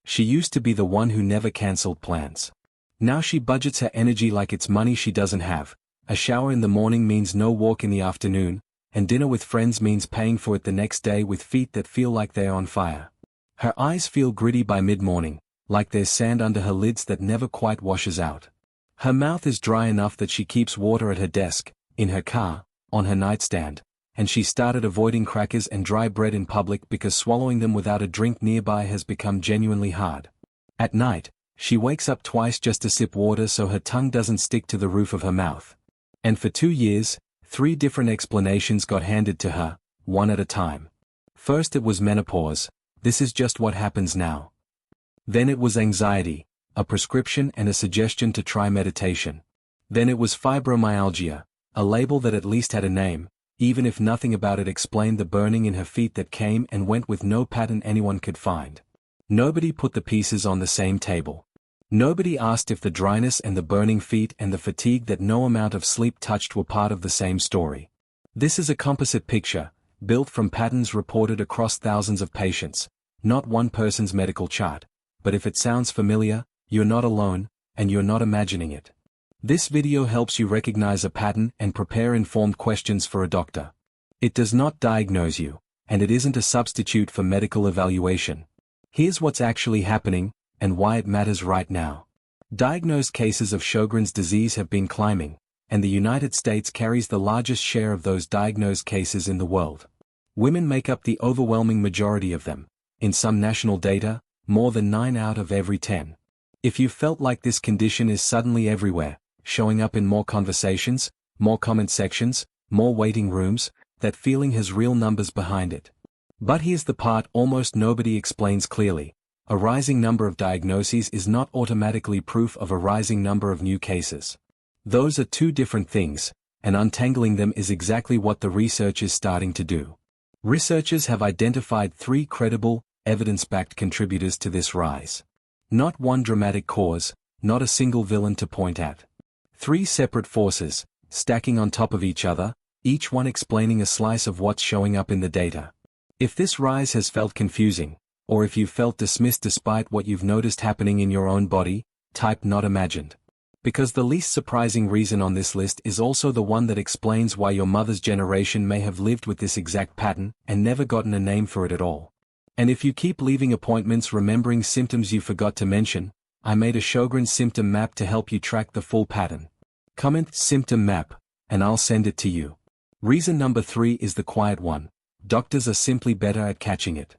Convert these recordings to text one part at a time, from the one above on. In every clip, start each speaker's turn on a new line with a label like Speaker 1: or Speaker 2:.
Speaker 1: She used to be the one who never cancelled plans. Now she budgets her energy like it's money she doesn't have. A shower in the morning means no walk in the afternoon, and dinner with friends means paying for it the next day with feet that feel like they're on fire. Her eyes feel gritty by mid-morning, like there's sand under her lids that never quite washes out. Her mouth is dry enough that she keeps water at her desk, in her car, on her nightstand, and she started avoiding crackers and dry bread in public because swallowing them without a drink nearby has become genuinely hard. At night, she wakes up twice just to sip water so her tongue doesn't stick to the roof of her mouth. And for 2 years, 3 different explanations got handed to her, one at a time. First it was menopause, this is just what happens now. Then it was anxiety, a prescription and a suggestion to try meditation. Then it was fibromyalgia, a label that at least had a name, even if nothing about it explained the burning in her feet that came and went with no pattern anyone could find. Nobody put the pieces on the same table. Nobody asked if the dryness and the burning feet and the fatigue that no amount of sleep touched were part of the same story. This is a composite picture, built from patterns reported across thousands of patients, not one person's medical chart, but if it sounds familiar, you're not alone, and you're not imagining it. This video helps you recognize a pattern and prepare informed questions for a doctor. It does not diagnose you, and it isn't a substitute for medical evaluation. Here's what's actually happening, and why it matters right now. Diagnosed cases of Sjögren's disease have been climbing, and the United States carries the largest share of those diagnosed cases in the world. Women make up the overwhelming majority of them. In some national data, more than 9 out of every 10. If you felt like this condition is suddenly everywhere, showing up in more conversations, more comment sections, more waiting rooms, that feeling has real numbers behind it. But here's the part almost nobody explains clearly. A rising number of diagnoses is not automatically proof of a rising number of new cases. Those are 2 different things, and untangling them is exactly what the research is starting to do. Researchers have identified 3 credible, evidence-backed contributors to this rise. Not one dramatic cause, not a single villain to point at. 3 separate forces, stacking on top of each other, each one explaining a slice of what's showing up in the data. If this rise has felt confusing, or if you've felt dismissed despite what you've noticed happening in your own body, type not imagined. Because the least surprising reason on this list is also the one that explains why your mother's generation may have lived with this exact pattern and never gotten a name for it at all. And if you keep leaving appointments remembering symptoms you forgot to mention, I made a Sjögren symptom map to help you track the full pattern. Comment symptom map, and I'll send it to you. Reason number 3 is the quiet one. Doctors are simply better at catching it.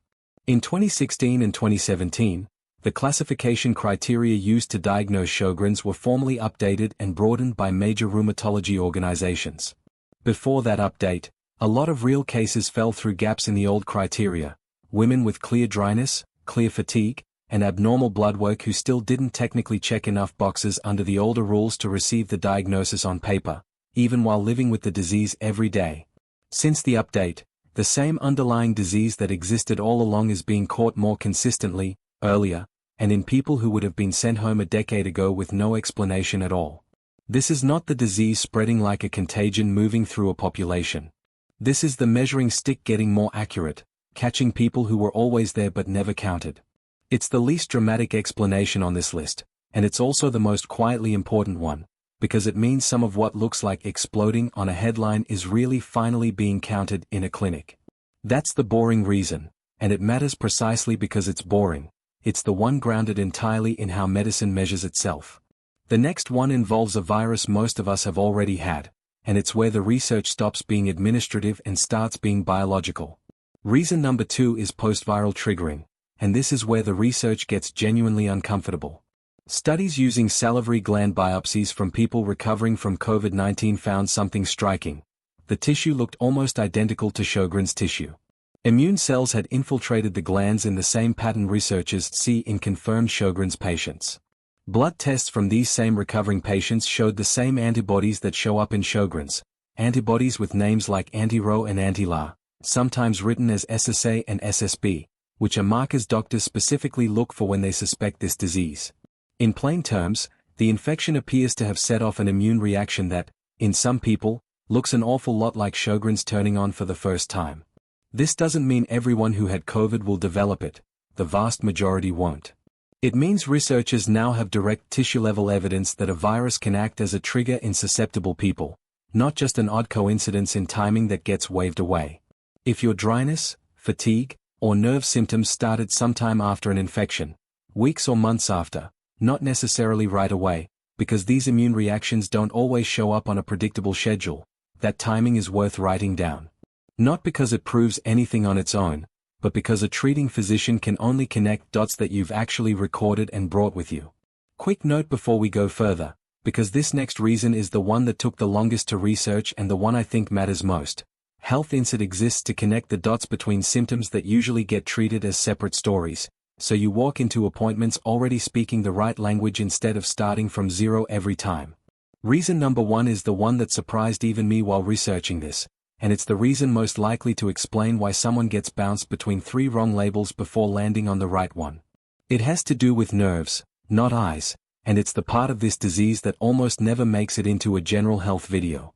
Speaker 1: In 2016 and 2017, the classification criteria used to diagnose Sjögren's were formally updated and broadened by major rheumatology organizations. Before that update, a lot of real cases fell through gaps in the old criteria. Women with clear dryness, clear fatigue, and abnormal blood work who still didn't technically check enough boxes under the older rules to receive the diagnosis on paper, even while living with the disease every day. Since the update, the same underlying disease that existed all along is being caught more consistently, earlier, and in people who would have been sent home a decade ago with no explanation at all. This is not the disease spreading like a contagion moving through a population. This is the measuring stick getting more accurate, catching people who were always there but never counted. It's the least dramatic explanation on this list, and it's also the most quietly important one, because it means some of what looks like exploding on a headline is really finally being counted in a clinic. That's the boring reason, and it matters precisely because it's boring. It's the one grounded entirely in how medicine measures itself. The next one involves a virus most of us have already had, and it's where the research stops being administrative and starts being biological. Reason number 2 is post-viral triggering, and this is where the research gets genuinely uncomfortable. Studies using salivary gland biopsies from people recovering from COVID-19 found something striking. The tissue looked almost identical to Sjögren's tissue. Immune cells had infiltrated the glands in the same pattern researchers see in confirmed Sjögren's patients. Blood tests from these same recovering patients showed the same antibodies that show up in Sjögren's, antibodies with names like anti-Rho and anti-La, sometimes written as SSA and SSB, which are markers doctors specifically look for when they suspect this disease. In plain terms, the infection appears to have set off an immune reaction that, in some people, looks an awful lot like Sjögren's turning on for the first time. This doesn't mean everyone who had COVID will develop it, the vast majority won't. It means researchers now have direct tissue-level evidence that a virus can act as a trigger in susceptible people, not just an odd coincidence in timing that gets waved away. If your dryness, fatigue, or nerve symptoms started sometime after an infection, weeks or months after, not necessarily right away, because these immune reactions don't always show up on a predictable schedule, that timing is worth writing down. Not because it proves anything on its own, but because a treating physician can only connect dots that you've actually recorded and brought with you. Quick note before we go further, because this next reason is the one that took the longest to research and the one I think matters most. Health Insight exists to connect the dots between symptoms that usually get treated as separate stories, so you walk into appointments already speaking the right language instead of starting from zero every time. Reason number one is the one that surprised even me while researching this, and it's the reason most likely to explain why someone gets bounced between 3 wrong labels before landing on the right one. It has to do with nerves, not eyes, and it's the part of this disease that almost never makes it into a general health video.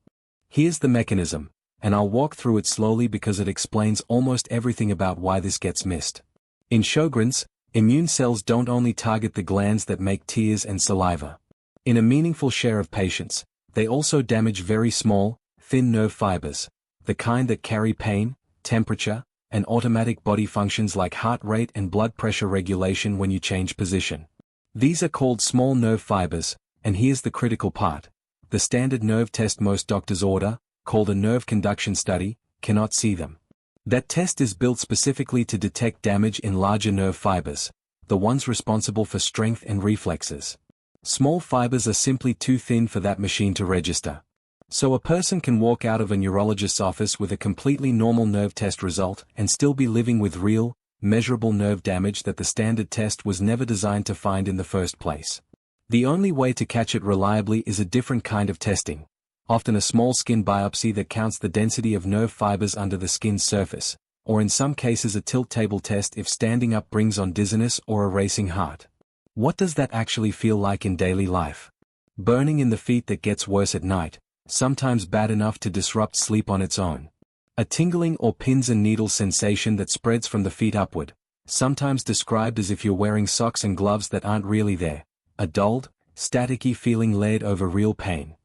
Speaker 1: Here's the mechanism, and I'll walk through it slowly because it explains almost everything about why this gets missed. In Sjögren's, immune cells don't only target the glands that make tears and saliva. In a meaningful share of patients, they also damage very small, thin nerve fibers, the kind that carry pain, temperature, and automatic body functions like heart rate and blood pressure regulation when you change position. These are called small nerve fibers, and here's the critical part. The standard nerve test most doctors order, called a nerve conduction study, cannot see them. That test is built specifically to detect damage in larger nerve fibers, the ones responsible for strength and reflexes. Small fibers are simply too thin for that machine to register. So a person can walk out of a neurologist's office with a completely normal nerve test result and still be living with real, measurable nerve damage that the standard test was never designed to find in the first place. The only way to catch it reliably is a different kind of testing, often a small skin biopsy that counts the density of nerve fibers under the skin's surface, or in some cases a tilt table test if standing up brings on dizziness or a racing heart. What does that actually feel like in daily life? Burning in the feet that gets worse at night, sometimes bad enough to disrupt sleep on its own. A tingling or pins and needles sensation that spreads from the feet upward, sometimes described as if you're wearing socks and gloves that aren't really there. A dulled, staticky feeling laid over real pain.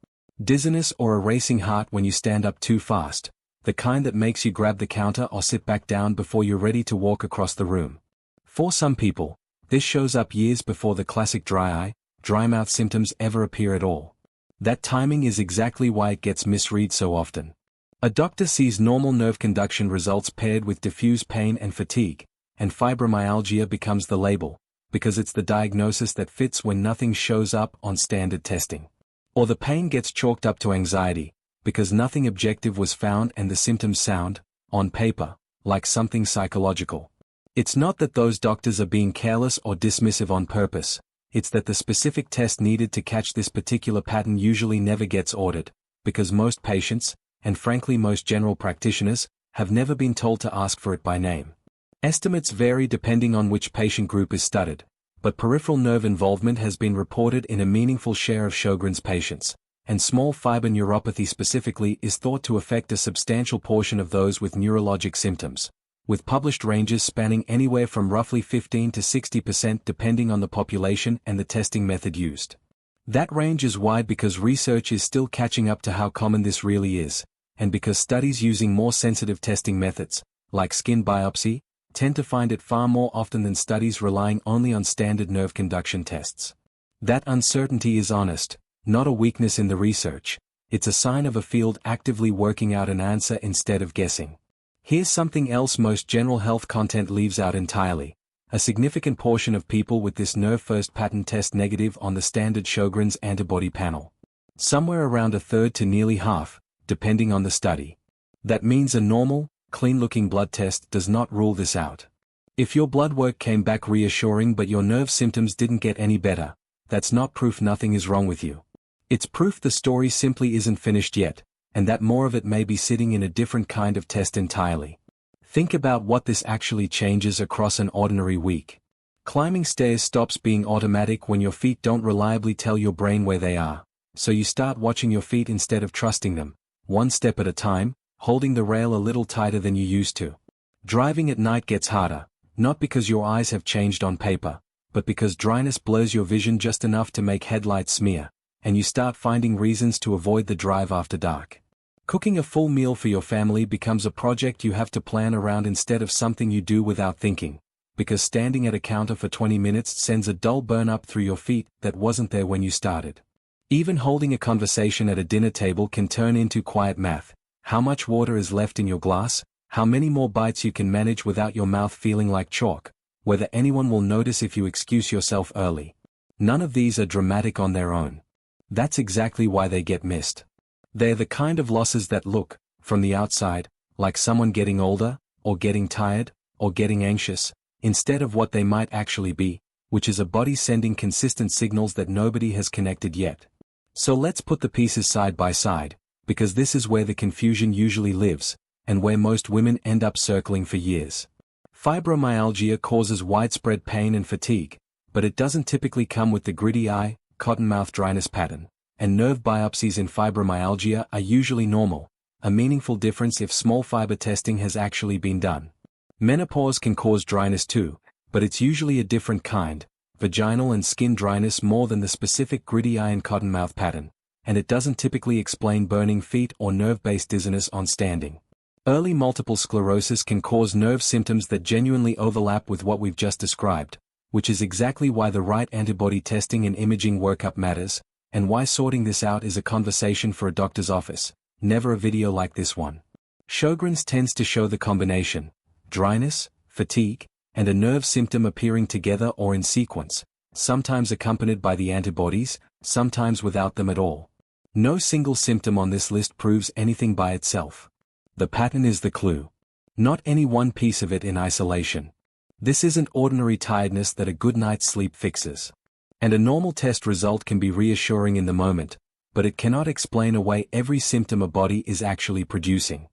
Speaker 1: Dizziness or a racing heart when you stand up too fast, the kind that makes you grab the counter or sit back down before you're ready to walk across the room. For some people, this shows up years before the classic dry eye, dry mouth symptoms ever appear at all. That timing is exactly why it gets misread so often. A doctor sees normal nerve conduction results paired with diffuse pain and fatigue, and fibromyalgia becomes the label, because it's the diagnosis that fits when nothing shows up on standard testing. Or the pain gets chalked up to anxiety, because nothing objective was found and the symptoms sound, on paper, like something psychological. It's not that those doctors are being careless or dismissive on purpose. It's that the specific test needed to catch this particular pattern usually never gets ordered, because most patients, and frankly most general practitioners, have never been told to ask for it by name. Estimates vary depending on which patient group is studied, but peripheral nerve involvement has been reported in a meaningful share of Sjögren's patients, and small fiber neuropathy specifically is thought to affect a substantial portion of those with neurologic symptoms, with published ranges spanning anywhere from roughly 15 to 60% depending on the population and the testing method used. That range is wide because research is still catching up to how common this really is, and because studies using more sensitive testing methods, like skin biopsy, tend to find it far more often than studies relying only on standard nerve conduction tests. That uncertainty is honest, not a weakness in the research. It's a sign of a field actively working out an answer instead of guessing. Here's something else most general health content leaves out entirely. A significant portion of people with this nerve first pattern test negative on the standard Sjögren's antibody panel. Somewhere around a third to nearly half, depending on the study. That means a normal, clean-looking blood test does not rule this out. If your blood work came back reassuring but your nerve symptoms didn't get any better, that's not proof nothing is wrong with you. It's proof the story simply isn't finished yet, and that more of it may be sitting in a different kind of test entirely. Think about what this actually changes across an ordinary week. Climbing stairs stops being automatic when your feet don't reliably tell your brain where they are, so you start watching your feet instead of trusting them, one step at a time, holding the rail a little tighter than you used to. Driving at night gets harder, not because your eyes have changed on paper, but because dryness blurs your vision just enough to make headlights smear, and you start finding reasons to avoid the drive after dark. Cooking a full meal for your family becomes a project you have to plan around instead of something you do without thinking, because standing at a counter for 20 minutes sends a dull burn up through your feet that wasn't there when you started. Even holding a conversation at a dinner table can turn into quiet math. How much water is left in your glass, how many more bites you can manage without your mouth feeling like chalk, whether anyone will notice if you excuse yourself early. None of these are dramatic on their own. That's exactly why they get missed. They're the kind of losses that look, from the outside, like someone getting older, or getting tired, or getting anxious, instead of what they might actually be, which is a body sending consistent signals that nobody has connected yet. So let's put the pieces side by side, because this is where the confusion usually lives, and where most women end up circling for years. Fibromyalgia causes widespread pain and fatigue, but it doesn't typically come with the gritty eye, cottonmouth dryness pattern, and nerve biopsies in fibromyalgia are usually normal, a meaningful difference if small fiber testing has actually been done. Menopause can cause dryness too, but it's usually a different kind, vaginal and skin dryness more than the specific gritty eye and cottonmouth pattern, and it doesn't typically explain burning feet or nerve-based dizziness on standing. Early multiple sclerosis can cause nerve symptoms that genuinely overlap with what we've just described, which is exactly why the right antibody testing and imaging workup matters, and why sorting this out is a conversation for a doctor's office, never a video like this one. Sjögren's tends to show the combination, dryness, fatigue, and a nerve symptom appearing together or in sequence, sometimes accompanied by the antibodies, sometimes without them at all. No single symptom on this list proves anything by itself. The pattern is the clue. Not any one piece of it in isolation. This isn't ordinary tiredness that a good night's sleep fixes. And a normal test result can be reassuring in the moment, but it cannot explain away every symptom a body is actually producing.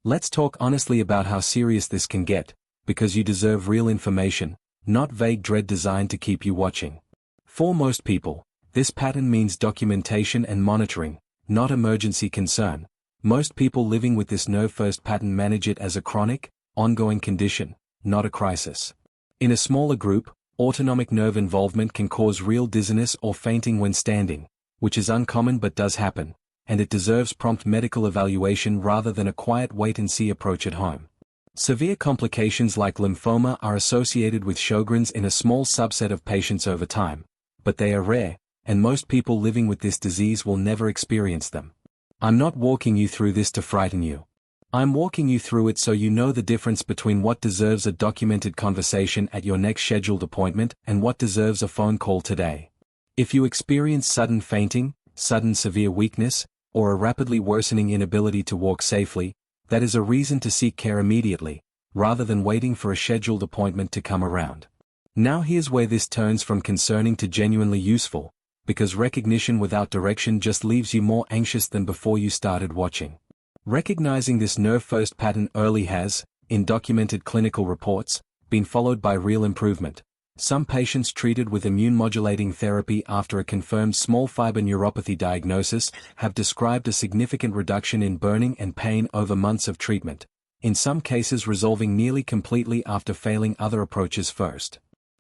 Speaker 1: Let's talk honestly about how serious this can get, because you deserve real information, not vague dread designed to keep you watching. For most people, this pattern means documentation and monitoring, not emergency concern. Most people living with this nerve-first pattern manage it as a chronic, ongoing condition, not a crisis. In a smaller group, autonomic nerve involvement can cause real dizziness or fainting when standing, which is uncommon but does happen, and it deserves prompt medical evaluation rather than a quiet wait-and-see approach at home. Severe complications like lymphoma are associated with Sjögren's in a small subset of patients over time, but they are rare, and most people living with this disease will never experience them. I'm not walking you through this to frighten you. I'm walking you through it so you know the difference between what deserves a documented conversation at your next scheduled appointment and what deserves a phone call today. If you experience sudden fainting, sudden severe weakness, or a rapidly worsening inability to walk safely, that is a reason to seek care immediately, rather than waiting for a scheduled appointment to come around. Now here's where this turns from concerning to genuinely useful, because recognition without direction just leaves you more anxious than before you started watching. Recognizing this nerve-first pattern early has, in documented clinical reports, been followed by real improvement. Some patients treated with immune-modulating therapy after a confirmed small fiber neuropathy diagnosis have described a significant reduction in burning and pain over months of treatment, in some cases resolving nearly completely after failing other approaches first.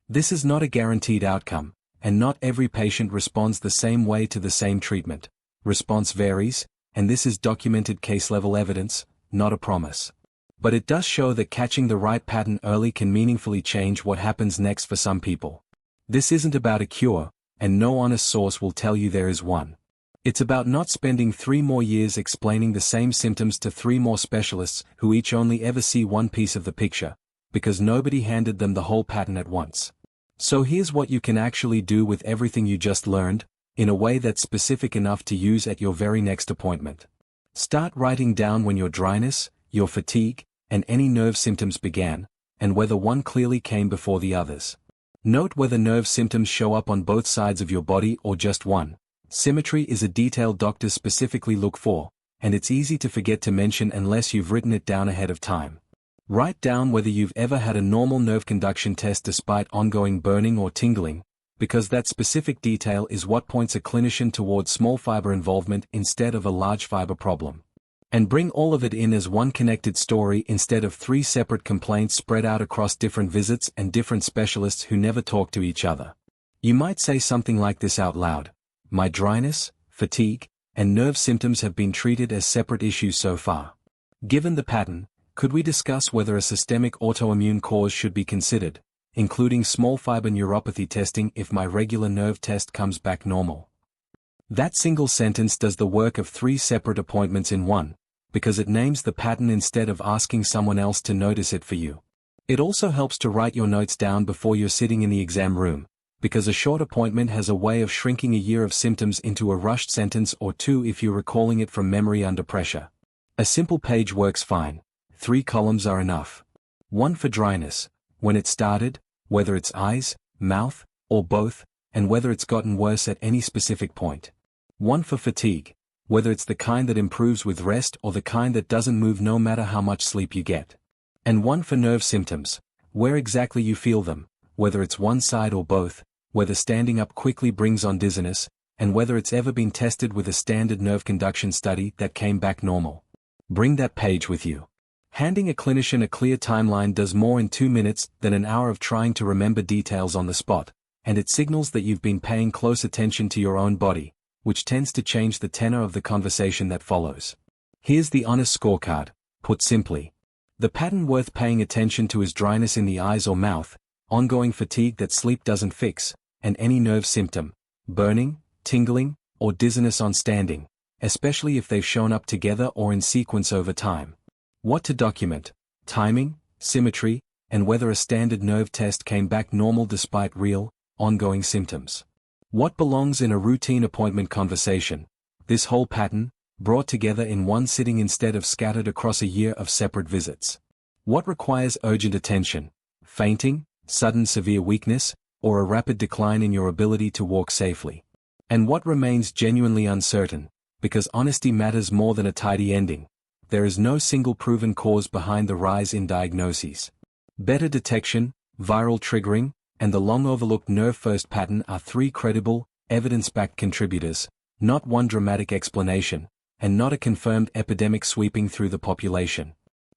Speaker 1: This is not a guaranteed outcome, and not every patient responds the same way to the same treatment. Response varies, and this is documented case-level evidence, not a promise. But it does show that catching the right pattern early can meaningfully change what happens next for some people. This isn't about a cure, and no honest source will tell you there is one. It's about not spending 3 more years explaining the same symptoms to 3 more specialists who each only ever see one piece of the picture, because nobody handed them the whole pattern at once. So here's what you can actually do with everything you just learned, in a way that's specific enough to use at your very next appointment. Start writing down when your dryness, your fatigue, and any nerve symptoms began, and whether one clearly came before the others. Note whether nerve symptoms show up on both sides of your body or just one. Symmetry is a detail doctors specifically look for, and it's easy to forget to mention unless you've written it down ahead of time. Write down whether you've ever had a normal nerve conduction test despite ongoing burning or tingling, because that specific detail is what points a clinician towards small fiber involvement instead of a large fiber problem. And bring all of it in as one connected story instead of 3 separate complaints spread out across different visits and different specialists who never talk to each other. You might say something like this out loud: my dryness, fatigue, and nerve symptoms have been treated as separate issues so far. Given the pattern, could we discuss whether a systemic autoimmune cause should be considered, including small fiber neuropathy testing if my regular nerve test comes back normal? That single sentence does the work of 3 separate appointments in one, because it names the pattern instead of asking someone else to notice it for you. It also helps to write your notes down before you're sitting in the exam room, because a short appointment has a way of shrinking a year of symptoms into a rushed sentence or 2 if you're recalling it from memory under pressure. A simple page works fine. 3 columns are enough. 1 for dryness, when it started, whether it's eyes, mouth, or both, and whether it's gotten worse at any specific point. 1 for fatigue, whether it's the kind that improves with rest or the kind that doesn't move no matter how much sleep you get. And 1 for nerve symptoms, where exactly you feel them, whether it's one side or both, whether standing up quickly brings on dizziness, and whether it's ever been tested with a standard nerve conduction study that came back normal. Bring that page with you. Handing a clinician a clear timeline does more in 2 minutes than an hour of trying to remember details on the spot, and it signals that you've been paying close attention to your own body, which tends to change the tenor of the conversation that follows. Here's the honest scorecard, put simply. The pattern worth paying attention to is dryness in the eyes or mouth, ongoing fatigue that sleep doesn't fix, and any nerve symptom, burning, tingling, or dizziness on standing, especially if they've shown up together or in sequence over time. What to document: timing, symmetry, and whether a standard nerve test came back normal despite real, ongoing symptoms. What belongs in a routine appointment conversation: this whole pattern, brought together in one sitting instead of scattered across a year of separate visits. What requires urgent attention: fainting, sudden severe weakness, or a rapid decline in your ability to walk safely. And what remains genuinely uncertain, because honesty matters more than a tidy ending. There is no single proven cause behind the rise in diagnoses. Better detection, viral triggering, and the long-overlooked nerve-first pattern are 3 credible, evidence-backed contributors, not one dramatic explanation, and not a confirmed epidemic sweeping through the population.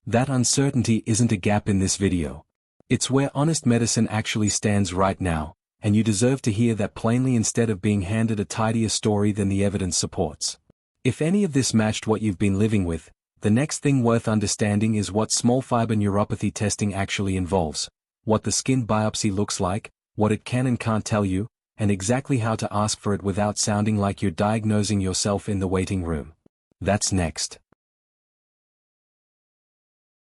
Speaker 1: That uncertainty isn't a gap in this video. It's where honest medicine actually stands right now, and you deserve to hear that plainly instead of being handed a tidier story than the evidence supports. If any of this matched what you've been living with, the next thing worth understanding is what small fiber neuropathy testing actually involves, what the skin biopsy looks like, what it can and can't tell you, and exactly how to ask for it without sounding like you're diagnosing yourself in the waiting room. That's next.